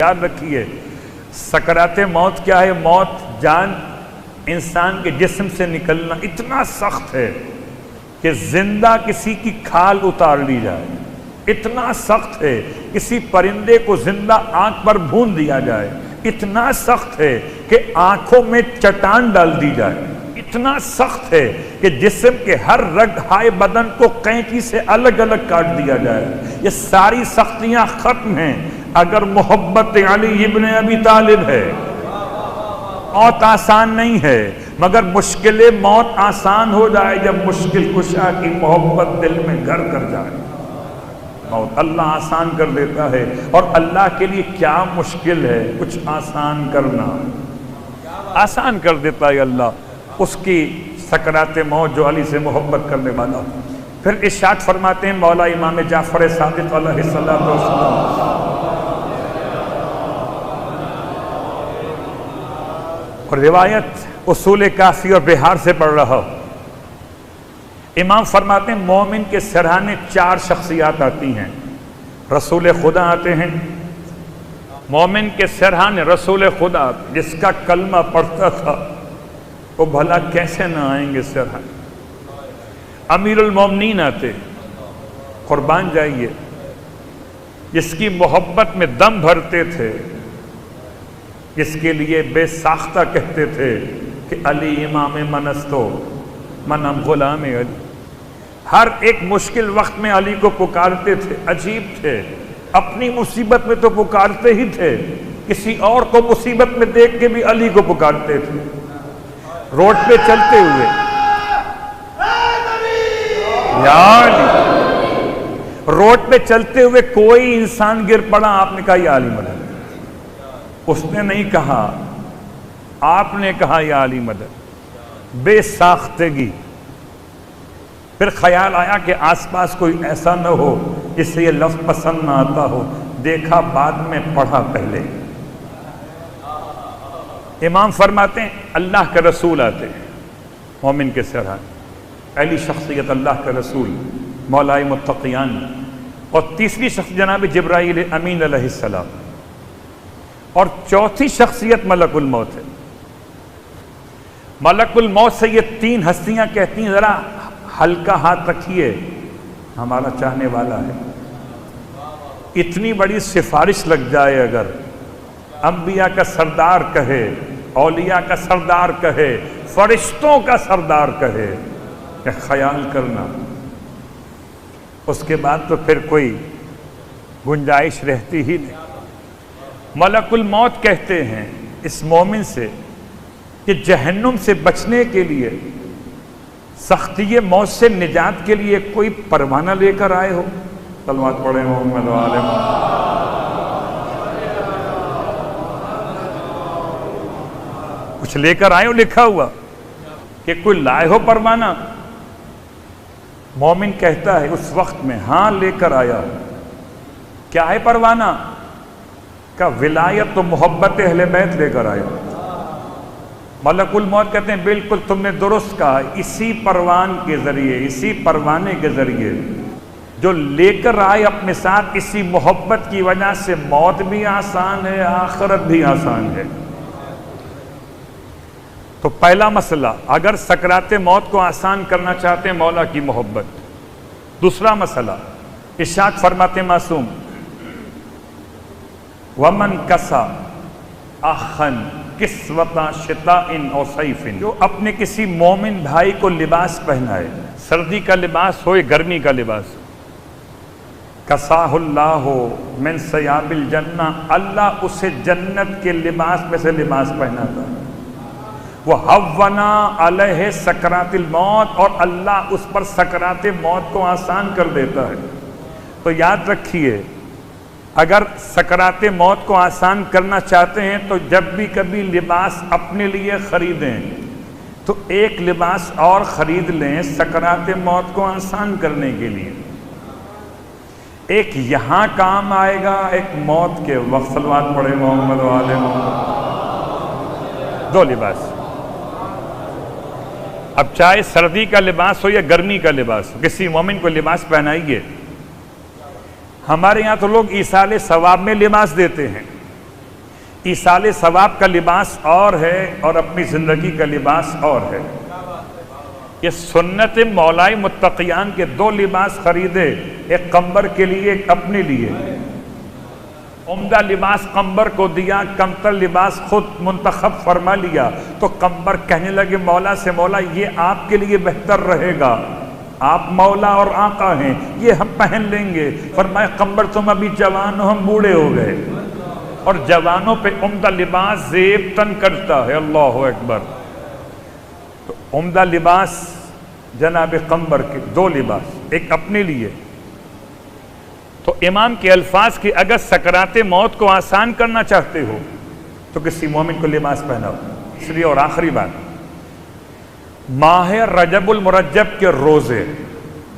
یاد رکھیے سکرات موت کیا ہے؟ موت جان انسان کے جسم سے نکلنا اتنا سخت ہے کہ زندہ کسی کی کھال اتار لی جائے، اتنا سخت ہے کسی پرندے کو زندہ آنکھ پر بھون دیا جائے، اتنا سخت ہے کہ آنکھوں میں چٹان ڈال دی جائے، اتنا سخت ہے کہ جسم کے ہر رگ ہائے بدن کو قینچی سے الگ الگ کاٹ دیا جائے۔ یہ ساری سختیاں ختم ہیں اگر محبت علی ابن ابی طالب ہے۔ موت آسان نہیں ہے، مگر مشکل موت آسان ہو جائے جب مشکل کشا کی محبت دل میں گھر کر جائے۔ موت اللہ آسان کر دیتا ہے، اور اللہ کے لیے کیا مشکل ہے کچھ آسان کرنا، آسان کر دیتا ہے اللہ اس کی سکرات موت جو علی سے محبت کرنے والا۔ پھر ارشاد فرماتے ہیں مولا امام جعفر صادق علیہ السلام، اور روایت اصول کافی اور بہار سے پڑھ رہا ہوں، امام فرماتے ہیں مومن کے سرہانے 4 شخصیات آتی ہیں۔ رسول خدا آتے ہیں، مومن کے سرہانے رسول خدا، جس کا کلمہ پڑھتا تھا وہ بھلا کیسے نہ آئیں گے سرہانے۔ امیر المومنین آتے، قربان جائیے، جس کی محبت میں دم بھرتے تھے، جس کے لیے بے ساختہ کہتے تھے کہ علی امام منستو منم غلام علی۔ ہر ایک مشکل وقت میں علی کو پکارتے تھے، عجیب تھے، اپنی مصیبت میں تو پکارتے ہی تھے، کسی اور کو مصیبت میں دیکھ کے بھی علی کو پکارتے تھے۔ روڈ پہ چلتے ہوئے یا علی، روڈ پہ چلتے ہوئے کوئی انسان گر پڑا، آپ نے کہا یا علی مدد، اس نے نہیں کہا، آپ نے کہا یا علی مدد، بے ساختگی۔ پھر خیال آیا کہ آس پاس کوئی ایسا نہ ہو جس سے یہ لفظ پسند نہ آتا ہو، دیکھا بعد میں پڑھا پہلے۔ امام فرماتے ہیں اللہ کا رسول آتے ہیں مومن کے سرہانے، پہلی شخصیت اللہ کا رسول مولائے متقیان، اور تیسری شخص جناب جبرائیل امین علیہ السلام، اور چوتھی شخصیت ملک الموت ہے۔ ملک الموت سے یہ 3 ہستیاں کہتی ہیں ذرا ہلکا ہاتھ رکھیے، ہمارا چاہنے والا ہے۔ اتنی بڑی سفارش لگ جائے اگر انبیاء کا سردار کہے، اولیاء کا سردار کہے، فرشتوں کا سردار کہے، کہ خیال کرنا، اس کے بعد تو پھر کوئی گنجائش رہتی ہی نہیں۔ ملک الموت کہتے ہیں اس مومن سے کہ جہنم سے بچنے کے لیے، سختی موت سے نجات کے لیے کوئی پروانہ لے کر آئے ہو؟ صلوات پڑھیں محمد و آل محمد۔ کچھ لے کر آئے ہو لکھا ہوا کہ کوئی لائے ہو پروانہ؟ مومن کہتا ہے اس وقت میں ہاں لے کر آیا۔ کیا ہے پروانہ؟ کا ولایت و محبت اہل بیت لے کر آیا۔ ملک الموت کہتے ہیں بالکل تم نے درست کہا، اسی پروان کے ذریعے، اسی پروانے کے ذریعے جو لے کر آئے اپنے ساتھ، اسی محبت کی وجہ سے موت بھی آسان ہے، آخرت بھی آسان ہے۔ تو پہلا مسئلہ، اگر سکرات موت کو آسان کرنا چاہتے ہیں مولا کی محبت۔ دوسرا مسئلہ، ارشاد فرماتے معصوم ومن کسا اخن کسوتا شتاء او صیف، جو اپنے کسی مومن بھائی کو لباس پہنائے، سردی کا لباس ہو یا گرمی کا لباس، کساہ اللہ من ثیاب الجنہ، اللہ اسے جنت کے لباس میں سے لباس پہناتا ہے۔ وہ ہونا علیہ سکرات الموت، اور اللہ اس پر سکرات موت کو آسان کر دیتا ہے۔ تو یاد رکھیے اگر سکرات موت کو آسان کرنا چاہتے ہیں تو جب بھی کبھی لباس اپنے لیے خریدیں تو ایک لباس اور خرید لیں سکرات موت کو آسان کرنے کے لیے۔ ایک یہاں کام آئے گا، ایک موت کے وقت۔ صلوات پڑھے محمد و آل محمد۔ 2 لباس، اب چاہے سردی کا لباس ہو یا گرمی کا لباس ہو، کسی مومن کو لباس پہنائیے۔ ہمارے یہاں تو لوگ ایصال ثواب میں لباس دیتے ہیں، ایصال ثواب کا لباس اور ہے اور اپنی زندگی کا لباس اور ہے۔ یہ سنت مولائے متقیان کے دو لباس خریدے، ایک قمبر کے لیے ایک اپنے لیے۔ عمدہ لباس قمبر کو دیا، کمتر لباس خود منتخب فرما لیا، تو قمبر کہنے لگے مولا سے مولا یہ آپ کے لیے بہتر رہے گا، آپ مولا اور آقا ہیں، یہ ہم پہن لیں گے۔ فرمایا قمبر تم ابھی جوان ہو، ہم بوڑھے ہو گئے، اور جوانوں پہ عمدہ لباس زیب تن کرتا ہے۔ اللہ اکبر۔ تو عمدہ لباس جناب قمبر کے دو لباس، ایک اپنے لیے۔ تو امام کے الفاظ کی اگر سکرات موت کو آسان کرنا چاہتے ہو تو کسی مومن کو لباس پہناؤ۔ اس لیے اور آخری بات، ماہ رجب المرجب کے روزے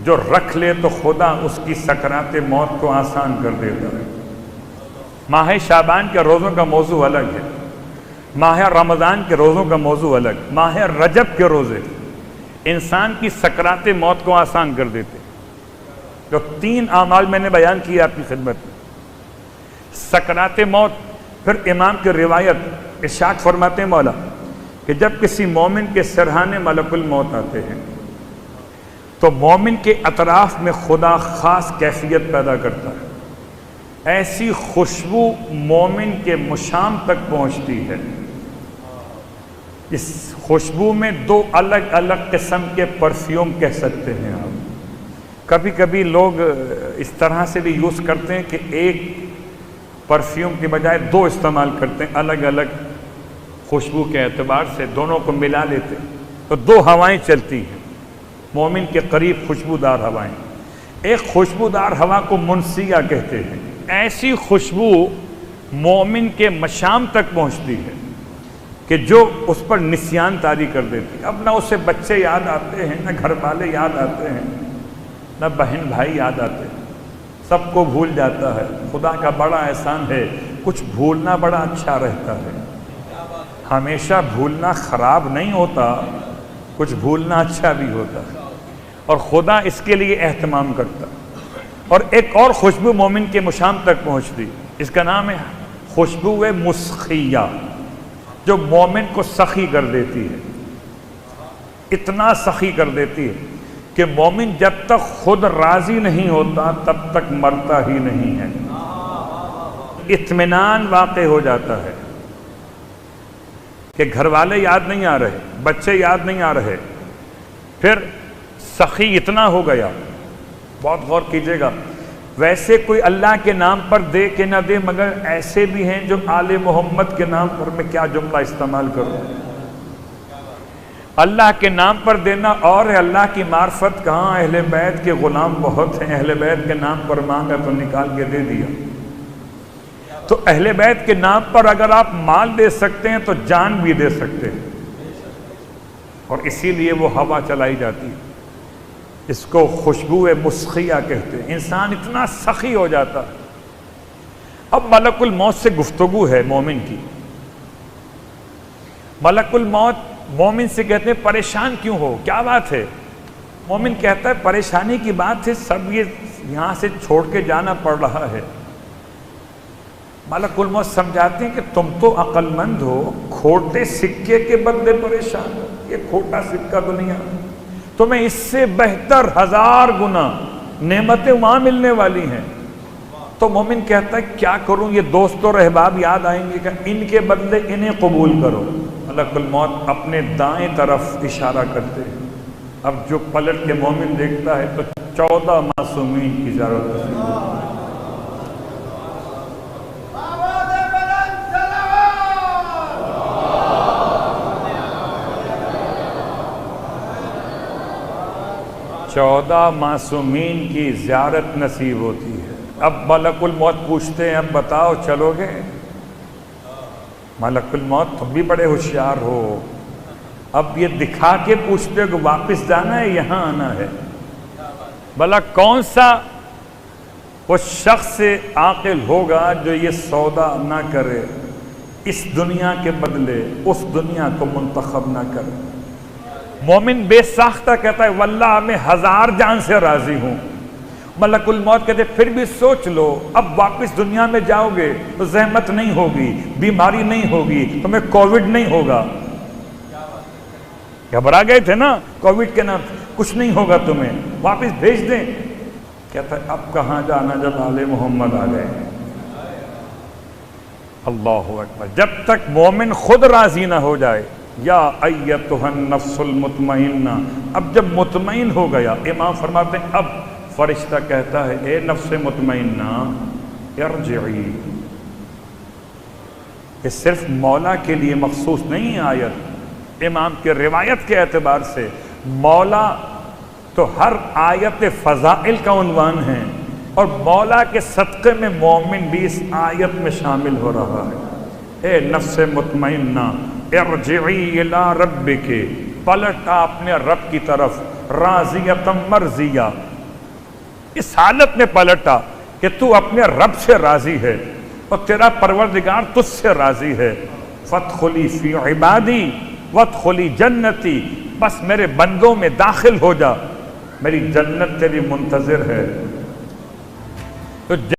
جو رکھ لے تو خدا اس کی سکرات موت کو آسان کر دیتا ہے۔ ماہ شعبان کے روزوں کا موضوع الگ ہے، ماہ رمضان کے روزوں کا موضوع الگ، ماہ رجب کے روزے انسان کی سکرات موت کو آسان کر دیتے۔ جو تین اعمال میں نے بیان کیے آپ کی خدمت میں، سکرات موت، پھر امام کی روایت ارشاد فرماتے ہیں مولا کہ جب کسی مومن کے سرہانے ملک الموت آتے ہیں تو مومن کے اطراف میں خدا خاص کیفیت پیدا کرتا ہے، ایسی خوشبو مومن کے مشام تک پہنچتی ہے۔ اس خوشبو میں دو الگ الگ قسم کے پرفیوم کہہ سکتے ہیں آپ۔ کبھی کبھی لوگ اس طرح سے بھی یوز کرتے ہیں کہ ایک پرفیوم کے بجائے دو استعمال کرتے ہیں، الگ الگ خوشبو کے اعتبار سے دونوں کو ملا لیتے ہیں، تو دو ہوائیں چلتی ہیں مومن کے قریب، خوشبودار ہوائیں۔ ایک خوشبودار ہوا کو منسیہ کہتے ہیں، ایسی خوشبو مومن کے مشام تک پہنچتی ہے کہ جو اس پر نسیان طاری کر دیتی۔ اب نہ اسے بچے یاد آتے ہیں، نہ گھر والے یاد آتے ہیں، نہ بہن بھائی یاد آتے ہیں، سب کو بھول جاتا ہے۔ خدا کا بڑا احسان ہے، کچھ بھولنا بڑا اچھا رہتا ہے۔ ہمیشہ بھولنا خراب نہیں ہوتا، کچھ بھولنا اچھا بھی ہوتا ہے، اور خدا اس کے لیے اہتمام کرتا۔ اور ایک اور خوشبو مومن کے مشام تک پہنچتی، اس کا نام ہے خوشبو مسخیہ، جو مومن کو سخی کر دیتی ہے، اتنا سخی کر دیتی ہے کہ مومن جب تک خود راضی نہیں ہوتا تب تک مرتا ہی نہیں ہے، اطمینان واقع ہو جاتا ہے کہ گھر والے یاد نہیں آ رہے، بچے یاد نہیں آ رہے، پھر سخی اتنا ہو گیا۔ بہت غور کیجئے گا، ویسے کوئی اللہ کے نام پر دے کہ نہ دے، مگر ایسے بھی ہیں جو آل محمد کے نام پر میں کیا جملہ استعمال کروں، اللہ کے نام پر دینا اور ہے، اللہ کی معرفت کہاں، اہل بیت کے غلام بہت ہیں، اہل بیت کے نام پر مانگا تو نکال کے دے دیا۔ تو اہل بیت کے نام پر اگر آپ مال دے سکتے ہیں تو جان بھی دے سکتے ہیں، اور اسی لیے وہ ہوا چلائی جاتی ہے۔ اس کو خوشبو مسخیہ کہتے ہیں، انسان اتنا سخی ہو جاتا۔ اب ملک الموت سے گفتگو ہے مومن کی۔ ملک الموت مومن سے کہتے ہیں پریشان کیوں ہو، کیا بات ہے؟ مومن کہتا ہے پریشانی کی بات ہے، سب یہ یہاں سے چھوڑ کے جانا پڑ رہا ہے۔ ملک الموت سمجھاتے ہیں کہ تم تو عقل مند ہو، کھوٹے سکے کے بدلے پریشان ہو، یہ کھوٹا سکہ دنیا، تمہیں اس سے بہتر 1000 گنا نعمتیں وہاں ملنے والی ہیں۔ تو مومن کہتا ہے کیا کروں، یہ دوست و رہباب یاد آئیں گے کہ ان کے بدلے انہیں قبول کرو۔ ملک الموت اپنے دائیں طرف اشارہ کرتے ہیں۔ اب جو پلٹ کے مومن دیکھتا ہے تو 14 معصومین کی زیارت ہے۔ چودہ معصومین کی زیارت نصیب ہوتی ہے۔ اب ملک الموت پوچھتے ہیں اب بتاؤ چلو گے؟ ملک الموت تم بھی بڑے ہوشیار ہو، اب یہ دکھا کے پوچھتے ہو کہ واپس جانا ہے یہاں آنا ہے؟ بھلا کون سا وہ شخص عاقل ہوگا جو یہ سودا نہ کرے، اس دنیا کے بدلے اس دنیا کو منتخب نہ کرے؟ مومن بے ساختہ کہتا ہے واللہ میں 1000 جان سے راضی ہوں، ملک الموت کہتے پھر بھی سوچ لو، اب واپس دنیا میں جاؤ گے تو زحمت نہیں ہوگی، بیماری نہیں ہوگی، تمہیں کووڈ نہیں ہوگا۔ گھبرا گئے تھے نا کووڈ کے نام، کچھ نہیں ہوگا تمہیں، واپس بھیج دیں۔ کہتا ہے اب کہاں جانا جب آل محمد آ گئے۔ اللہ اکبر، جب تک مومن خود راضی نہ ہو جائے، یا ایتھا النفس المطمئنہ، اب جب مطمئن ہو گیا، امام فرماتے ہیں اب فرشتہ کہتا ہے اے نفس مطمئنہ ارجعی۔ یہ صرف مولا کے لیے مخصوص نہیں ہے آیت، امام کے روایت کے اعتبار سے مولا تو ہر آیت فضائل کا عنوان ہے، اور مولا کے صدقے میں مومن بھی اس آیت میں شامل ہو رہا ہے۔ اے نفس مطمئنہ ارجعی الی ربک، پلٹا اپنے رب کی طرف، راضیۃ مرضیہ، اس حالت میں پلٹا کہ تو اپنے رب سے راضی ہے اور تیرا پروردگار تجھ سے راضی ہے۔ فادخلی فی عبادی وادخلی جنتی، بس میرے بندوں میں داخل ہو جا، میری جنت تیری منتظر ہے۔ تو